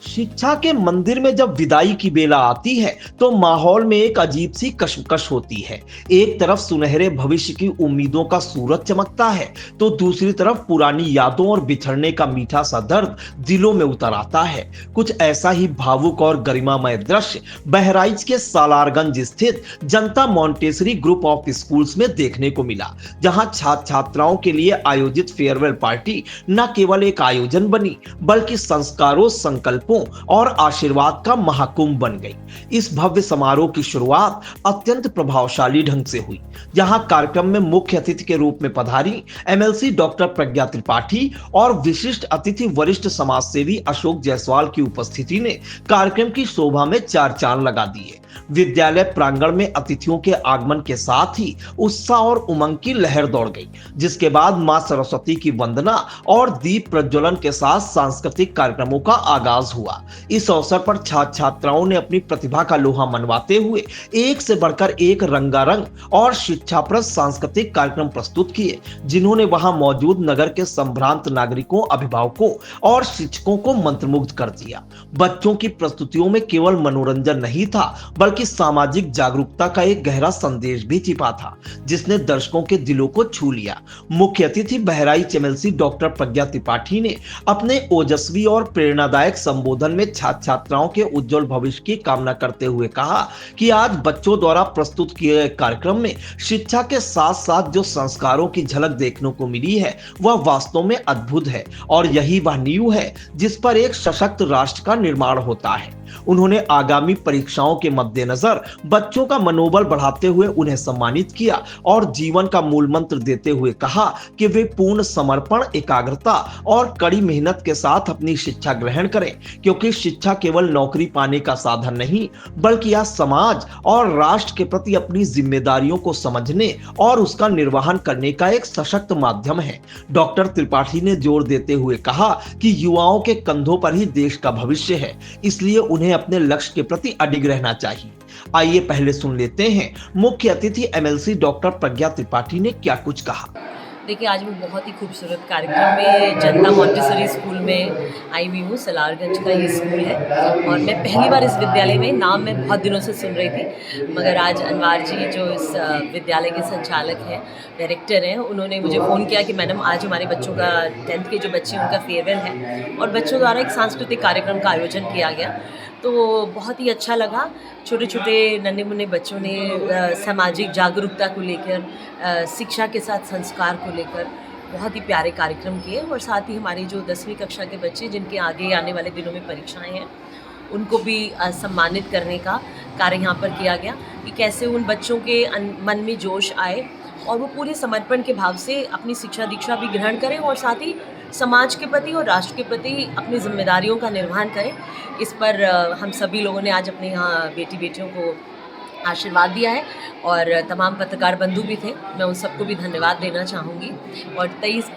शिक्षा के मंदिर में जब विदाई की बेला आती है तो माहौल में एक अजीब सी कशमकश होती है। एक तरफ सुनहरे भविष्य की उम्मीदों का सूरज चमकता है तो दूसरी तरफ पुरानी यादों और बिछड़ने का मीठा सा दर्द दिलों में उतर आता है। कुछ ऐसा ही भावुक और गरिमामय दृश्य बहराइच के सालारगंज स्थित जनता मॉन्टेसरी ग्रुप ऑफ स्कूल्स में देखने को मिला, जहां छात्र छात्राओं के लिए आयोजित फेयरवेल पार्टी न केवल एक आयोजन बनी बल्कि संस्कारों, संकल्पों और आशीर्वाद का महाकुंभ बन गई। इस भव्य समारोह की शुरुआत अत्यंत प्रभावशाली ढंग से हुई, जहां कार्यक्रम में मुख्य अतिथि के रूप में पधारी एमएलसी डॉक्टर प्रज्ञा त्रिपाठी और विशिष्ट अतिथि वरिष्ठ समाजसेवी अशोक जायसवाल की उपस्थिति ने कार्यक्रम की शोभा में चार चांद लगा दिए। विद्यालय प्रांगण में अतिथियों के आगमन के साथ ही उत्साह और उमंग की लहर दौड़ गई, जिसके बाद मां सरस्वती की वंदना और दीप प्रज्वलन के साथ सांस्कृतिक कार्यक्रमों का आगाज हुआ। इस अवसर पर छात्र छात्राओं ने अपनी प्रतिभा का लोहा मनवाते हुए एक से बढ़कर एक रंगारंग और शिक्षाप्रद सांस्कृतिक कार्यक्रम प्रस्तुत किए, जिन्होंने वहां मौजूद नगर के संभ्रांत नागरिकों, अभिभावकों और शिक्षकों को मंत्रमुग्ध कर दिया। बच्चों की प्रस्तुतियों में केवल मनोरंजन नहीं था बल्कि सामाजिक जागरूकता का एक गहरा संदेश भी छिपा था, जिसने दर्शकों के दिलों को छू लिया। मुख्य अतिथि बहराइच एमएलसी डॉक्टर प्रज्ञा त्रिपाठी ने अपने ओजस्वी और प्रेरणादायक संबोधन में छात्र छात्राओं के उज्जवल भविष्य की कामना करते हुए कहा कि आज बच्चों द्वारा प्रस्तुत किए गए कार्यक्रम में शिक्षा के साथ साथ जो संस्कारों की झलक देखने को मिली है वह वास्तव में अद्भुत है और यही वह नींव है जिस पर एक सशक्त राष्ट्र का निर्माण होता है। उन्होंने आगामी परीक्षाओं के मद्देनजर बच्चों का मनोबल बढ़ाते हुए उन्हें सम्मानित किया और जीवन का मूल मंत्र देते हुए कहा कि वे पूर्ण समर्पण, एकाग्रता और कड़ी मेहनत के साथ अपनी शिक्षा ग्रहण करें, क्योंकि शिक्षा केवल नौकरी पाने का साधन नहीं बल्कि यह समाज और राष्ट्र के प्रति अपनी जिम्मेदारियों को समझने और उसका निर्वहन करने का एक सशक्त माध्यम है। डॉक्टर त्रिपाठी ने जोर देते हुए कहा कि युवाओं के कंधों पर ही देश का भविष्य है, इसलिए उन्हें अपने लक्ष्य के प्रति अडिग रहना चाहिए। आइए पहले सुन लेते हैं मुख्य अतिथि एमएलसी डॉक्टर प्रज्ञा त्रिपाठी ने क्या कुछ कहा। देखिए, आज मैं बहुत ही खूबसूरत कार्यक्रम में जनता मॉन्टेसरी स्कूल में आई हुई हूँ। सलारगंज का ये स्कूल है और मैं पहली बार इस विद्यालय में, नाम मैं बहुत दिनों से सुन रही थी, मगर आज अनवार जी जो इस विद्यालय के संचालक हैं, डायरेक्टर हैं, उन्होंने मुझे फ़ोन किया कि मैडम आज हमारे बच्चों का 10th के जो बच्चे हैं उनका फेयरवेल है और बच्चों द्वारा एक सांस्कृतिक कार्यक्रम का आयोजन किया गया। तो बहुत ही अच्छा लगा। छोटे छोटे नन्हे मुन्ने बच्चों ने सामाजिक जागरूकता को लेकर, शिक्षा के साथ संस्कार को लेकर बहुत ही प्यारे कार्यक्रम किए और साथ ही हमारे जो 10वीं कक्षा के बच्चे जिनके आगे आने वाले दिनों में परीक्षाएं हैं उनको भी सम्मानित करने का कार्य यहाँ पर किया गया कि कैसे उन बच्चों के मन में जोश आए और वो पूरे समर्पण के भाव से अपनी शिक्षा दीक्षा भी ग्रहण करें और साथ ही समाज के प्रति और राष्ट्र के प्रति अपनी जिम्मेदारियों का निर्वहन करें। इस पर हम सभी लोगों ने आज अपने यहाँ बेटी बेटियों को आशीर्वाद दिया है और तमाम पत्रकार बंधु भी थे, मैं उन सबको भी धन्यवाद देना चाहूँगी। और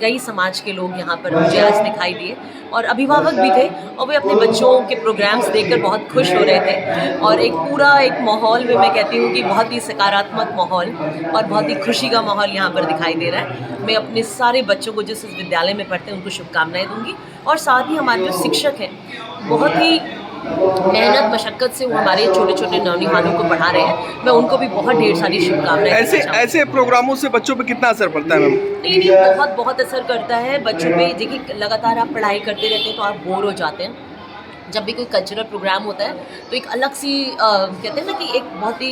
कई समाज के लोग यहाँ पर मुझे आज दिखाई दिए और अभिभावक भी थे और वे अपने बच्चों के प्रोग्राम्स देखकर बहुत खुश हो रहे थे और एक माहौल में मैं कहती हूँ कि बहुत ही सकारात्मक माहौल और बहुत ही खुशी का माहौल यहाँ पर दिखाई दे रहा है। मैं अपने सारे बच्चों को जिस विद्यालय में पढ़ते हैं उनको शुभकामनाएँ दूँगी और साथ ही हमारे जो शिक्षक हैं बहुत ही मेहनत मशक्कत से वो हमारे छोटे छोटे नौनिहालों को पढ़ा रहे हैं, मैं उनको भी बहुत ढेर सारी शुभकामनाएं। ऐसे प्रोग्रामों से बच्चों पे कितना असर पड़ता है मैम? नहीं, बहुत असर करता है बच्चों पे। देखिए, लगातार आप पढ़ाई करते रहते हैं तो आप बोर हो जाते हैं। जब भी कोई कल्चरल प्रोग्राम होता है तो एक अलग सी कहते हैं ना कि एक बहुत ही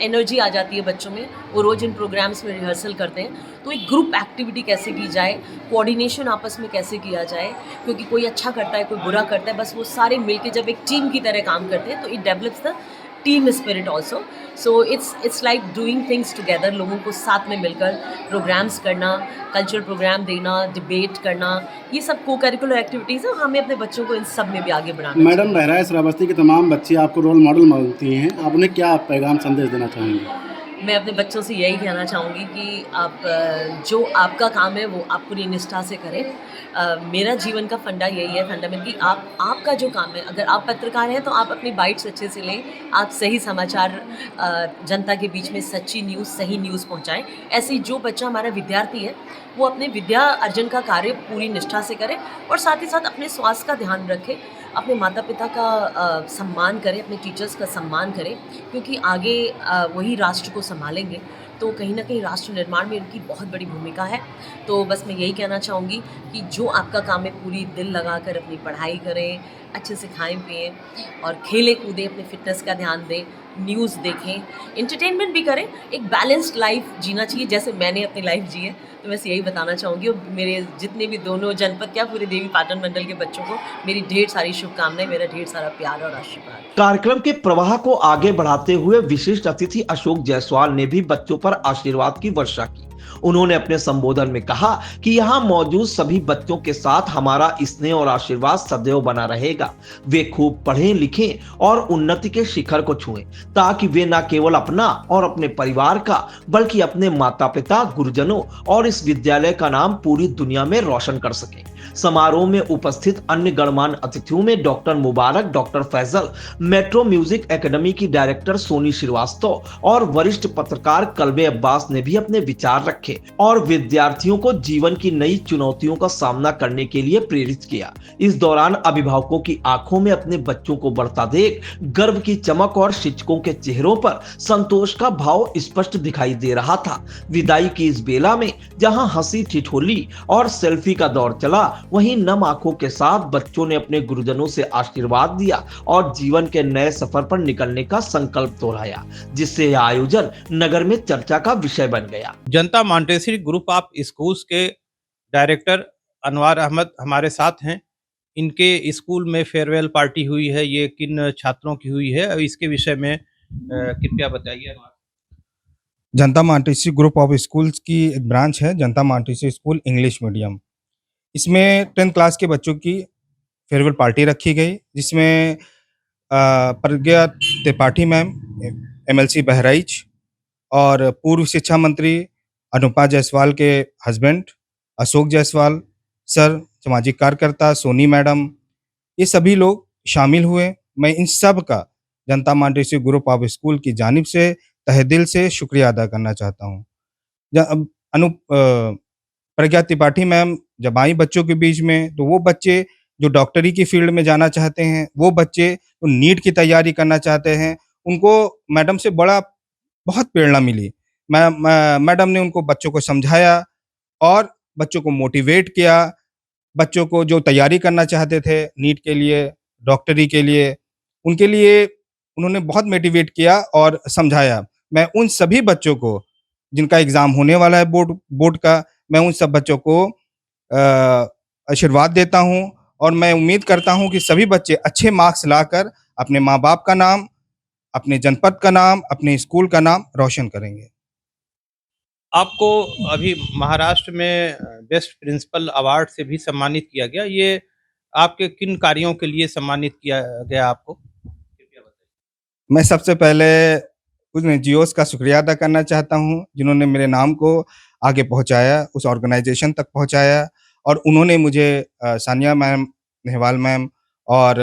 एनर्जी आ जाती है बच्चों में। वो रोज़ इन प्रोग्राम्स में रिहर्सल करते हैं तो एक ग्रुप एक्टिविटी कैसे की जाए, कोऑर्डिनेशन आपस में कैसे किया जाए, क्योंकि कोई अच्छा करता है कोई बुरा करता है, बस वो सारे मिलके जब एक टीम की तरह काम करते हैं तो it develops the team spirit also. So it's like doing things together, लोगों को साथ में मिलकर प्रोग्राम्स करना, कल्चरल प्रोग्राम देना, डिबेट करना, ये सब को करिकुलर एक्टिविटीज़ है। हमें अपने बच्चों को इन सब में भी आगे बढ़ाना। मैडम, बहराइच श्रावस्ती के तमाम बच्चे आपको रोल मॉडल मानती हैं, आप उन्हें क्या पैगाम संदेश देना चाहेंगे? मैं अपने बच्चों से यही कहना चाहूँगी कि आप जो आपका काम है वो आप पूरी निष्ठा से करें। मेरा जीवन का फंडा यही है, फंडामेंट कि आपका जो काम है, अगर आप पत्रकार हैं तो आप अपनी बाइट्स अच्छे से लें, आप सही समाचार जनता के बीच में सच्ची न्यूज़, सही न्यूज़ पहुँचाएँ। ऐसे ही जो बच्चा हमारा विद्यार्थी है, वो अपने विद्या अर्जन का कार्य पूरी निष्ठा से करे और साथ ही साथ अपने स्वास्थ्य का ध्यान रखें, अपने माता-पिता का सम्मान करें, अपने टीचर्स का सम्मान करें, क्योंकि आगे वही राष्ट्र को सँभालेंगे। तो कहीं न कहीं राष्ट्र निर्माण में उनकी बहुत बड़ी भूमिका है। तो बस मैं यही कहना चाहूँगी कि जो आपका काम है पूरी दिल लगाकर अपनी पढ़ाई करें, अच्छे से खाएँ-पिएँ और खेलें-कूदें, अपने फ़िटनेस का ध्यान दें, न्यूज़ देखें, एंटरटेनमेंट भी करें, एक बैलेंस्ड लाइफ़ जीना चाहिए जैसे मैंने अपनी लाइफ़ जी है। तो बस यही बताना चाहूँगी और मेरे जितने भी दोनों जनपद क्या पूरे देवी पाटन मंडल के बच्चों को मेरी ढेर सारी शुभकामनाएँ, मेरा ढेर सारा प्यार और आशीर्वाद। कार्यक्रम के प्रवाह को आगे बढ़ाते हुए विशिष्ट अतिथि अशोक जायसवाल ने भी बच्चों पर आशीर्वाद की वर्षा की। उन्होंने अपने संबोधन में कहा कि यहाँ मौजूद सभी बच्चों के साथ हमारा स्नेह और आशीर्वाद सदैव बना रहेगा। वे खूब पढ़ें लिखें और उन्नति के शिखर को छुएं, ताकि वे न केवल अपना और अपने परिवार का बल्कि अपने माता पिता, गुरुजनों और इस विद्यालय का नाम पूरी दुनिया में रोशन कर सकें। समारोह में उपस्थित अन्य गणमान्य अतिथियों में doctor Mubarak, doctor Faizal, metro music academy की डायरेक्टर सोनी श्रीवास्तव और वरिष्ठ पत्रकार कल्बे अब्बास ने भी अपने विचार रखे और विद्यार्थियों को जीवन की नई चुनौतियों का सामना करने के लिए प्रेरित किया। इस दौरान अभिभावकों की आंखों में अपने बच्चों को बढ़ता देख गर्व की चमक और शिक्षकों के चेहरों पर संतोष का भाव स्पष्ट दिखाई दे रहा था। विदाई की इस बेला में जहां हंसी ठिठोली और सेल्फी का दौर चला, वहीं नम आंखों के साथ बच्चों ने अपने गुरुजनों से आशीर्वाद दिया और जीवन के नए सफर पर निकलने का संकल्प दोहराया, जिससे यह आयोजन नगर में चर्चा का विषय बन गया। जनता मॉन्टेसरी ग्रुप ऑफ स्कूल्स के डायरेक्टर अनवार अहमद हमारे साथ हैं। इनके स्कूल में फेयरवेल पार्टी हुई है, ये किन छात्रों की हुई है और इसके विषय में कृपया बताइए अनवार। जनता मॉन्टेसरी ग्रुप ऑफ स्कूल्स की एक ब्रांच है, जनता मॉन्टेसरी स्कूल इंग्लिश मीडियम। इसमें 10th क्लास के बच्चों की फेयरवेल पार्टी रखी गई, जिसमें प्रज्ञा त्रिपाठी मैम, एमएलसी बहराइच और पूर्व शिक्षा मंत्री अनुपा जायसवाल के हस्बैंड अशोक जायसवाल सर, सामाजिक कार्यकर्ता सोनी मैडम, ये सभी लोग शामिल हुए। मैं इन सब का जनता मॉन्टेसरी ग्रुप ऑफ स्कूल की जानिब से तहे दिल से शुक्रिया अदा करना चाहता हूँ। प्रज्ञा त्रिपाठी मैम जब आई बच्चों के बीच में, तो वो बच्चे जो डॉक्टरी की फील्ड में जाना चाहते हैं, वो बच्चे जो नीट की तैयारी करना चाहते हैं, उनको मैडम से बहुत प्रेरणा मिली। मैडम ने उनको बच्चों को समझाया और बच्चों को मोटिवेट किया। बच्चों को जो तैयारी करना चाहते थे नीट के लिए, डॉक्टरी के लिए, उनके लिए उन्होंने बहुत मोटिवेट किया और समझाया। मैं उन सभी बच्चों को जिनका एग्ज़ाम होने वाला है बोर्ड का, मैं उन सब बच्चों को आशीर्वाद देता हूँ और मैं उम्मीद करता हूँ कि सभी बच्चे अच्छे मार्क्स लाकर अपने माँ-बाप का नाम, अपने जनपद का नाम, अपने स्कूल का नाम रोशन करेंगे। आपको अभी महाराष्ट्र में बेस्ट प्रिंसिपल अवार्ड से भी सम्मानित किया गया। ये आपके किन कार्यों के लिए सम्मानित किया गया आपको? कृपया बताइए। मैं सबसे पहले उन एनजीओज़ का शुक्रिया अदा करना चाहता हूँ, जिन्होंने मेरे नाम को आगे पहुँचाया, उस ऑर्गेनाइज़ेशन तक पहुँचाया और उन्होंने मुझे सानिया मैम, नेहवाल मैम और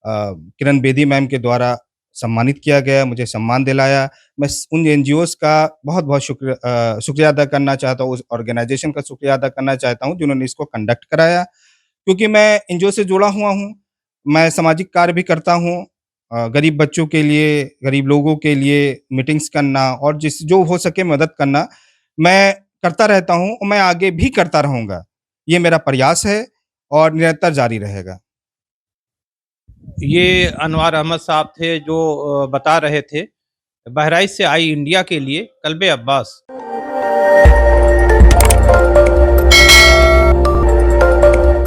किरण बेदी मैम के द्वारा सम्मानित किया गया, मुझे सम्मान दिलाया। मैं उन एनजीओज़ का बहुत-बहुत शुक्रिया अदा करना चाहता हूँ, उस ऑर्गेनाइज़ेशन का शुक्रिया अदा करना चाहता हूँ, जिन्होंने इसको कंडक्ट कराया। क्योंकि मैं एनजीओ से जुड़ा हुआ हूँ, मैं सामाजिक कार्य भी करता हूँ। गरीब बच्चों के लिए, गरीब लोगों के लिए मीटिंग्स करना और जो हो सके मदद करना, मैं करता रहता हूँ और मैं आगे भी करता रहूँगा। ये मेरा प्रयास है और निरंतर जारी रहेगा। ये अनवार अहमद साहब थे जो बता रहे थे बहराइच से आई इंडिया के लिए कल्बे अब्बास।